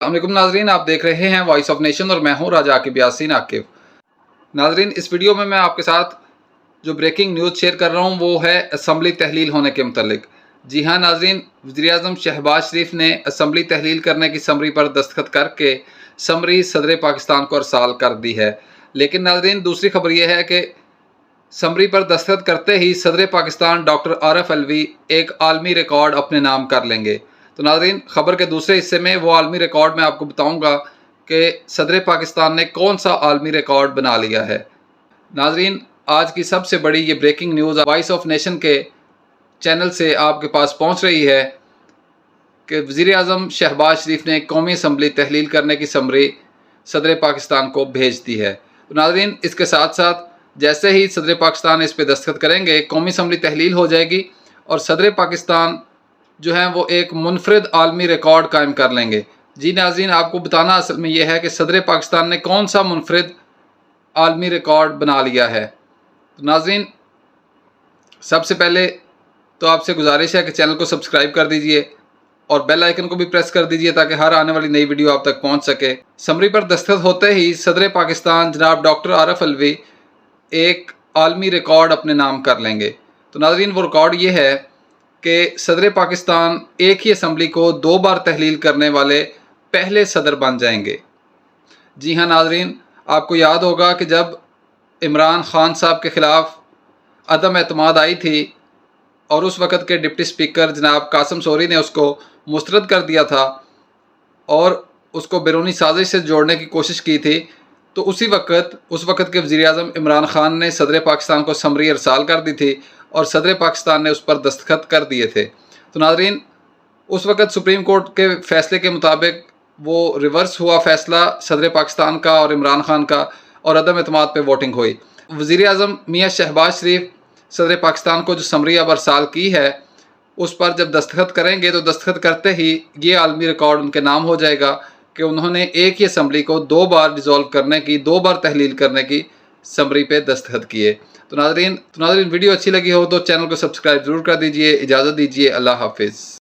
अस्सलामुअलैकुम नाजरीन, आप देख रहे हैं वॉइस ऑफ नेशन और मैं हूं राजा आकिब यासीन आकिब। नाजरीन, इस वीडियो में मैं आपके साथ जो ब्रेकिंग न्यूज़ शेयर कर रहा हूं वो है असम्बली तहलील होने के मुतल्लिक। जी हाँ नाजरीन, वज़ीर-ए-आज़म शहबाज शरीफ ने असम्बली तहलील करने की समरी पर दस्तखत करके समरी सदर पाकिस्तान को अरसाल कर दी है। लेकिन नाजरीन, दूसरी खबर यह है कि समरी पर दस्तखत करते ही सदर पाकिस्तान डॉक्टर आरिफ अलवी एक आलमी रिकॉर्ड अपने नाम कर लेंगे। तो नाजरीन, खबर के दूसरे हिस्से में वो आलमी रिकॉर्ड मैं आपको बताऊंगा कि सदर पाकिस्तान ने कौन सा आलमी रिकॉर्ड बना लिया है। नाजरीन, आज की सबसे बड़ी ये breaking news voice of nation के चैनल से आपके पास पहुंच रही है कि वज़ीर-ए-आज़म शहबाज शरीफ ने कौमी असम्बली तहलील करने की समरी सदर पाकिस्तान को भेज दी है। तो नाजरीन, इसके साथ साथ जैसे ही सदर पाकिस्तान इस पर दस्तखत करेंगे, कौमी असम्बली तहलील हो जाएगी और सदर पाकिस्तान जो है वो एक मुनफरिद आलमी रिकॉर्ड कायम कर लेंगे। जी नाज़रीन, आपको बताना असल में यह है कि सदर पाकिस्तान ने कौन सा मुनफरिद आलमी रिकॉर्ड बना लिया है। तो नाज़रीन, सबसे पहले तो आपसे गुजारिश है कि चैनल को सब्सक्राइब कर दीजिए और बेल आइकन को भी प्रेस कर दीजिए ताकि हर आने वाली नई वीडियो आप तक पहुंच सके। समरी पर दस्तखत होते ही सदर पाकिस्तान जनाब डॉक्टर आरिफ अलवी एक आलमी रिकॉर्ड अपने नाम कर लेंगे। तो नाज़रीन, वो रिकॉर्ड ये है कि सदर पाकिस्तान एक ही असम्बली को 2 बार तहलील करने वाले पहले सदर बन जाएंगे। जी हाँ नाज़रीन, आपको याद होगा कि जब इमरान खान साहब के ख़िलाफ़ अदम एतमाद आई थी और उस वक़्त के डिप्टी स्पीकर जनाब कासिम सोरी ने उसको मुस्तरद कर दिया था और उसको बैरूनी साजिश से जोड़ने की कोशिश की थी, तो उस वक़्त के वज़ीर-ए-आज़म इमरान खान ने सदर पाकिस्तान को समरी अरसाल कर दी थी और सदर पाकिस्तान ने उस पर दस्तखत कर दिए थे। तो नाज़रीन, उस वक़्त सुप्रीम कोर्ट के फ़ैसले के मुताबिक वो रिवर्स हुआ फ़ैसला सदर पाकिस्तान का और इमरान खान का और अदम एतमाद पे वोटिंग हुई। वज़ीर-ए-आज़म मियाँ शहबाज शरीफ सदर पाकिस्तान को जो समरी अब अरसाल की है उस पर जब दस्तखत करेंगे तो दस्तखत करते ही ये आलमी रिकॉर्ड उनके नाम हो जाएगा कि उन्होंने एक ही असम्बली को 2 बार डिज़ोल्व करने की, 2 बार तहलील करने की समरी पे दस्तखत किए। तो नाज़रीन, वीडियो अच्छी लगी हो तो चैनल को सब्सक्राइब ज़रूर कर दीजिए। इजाज़त दीजिए, अल्लाह हाफिज़।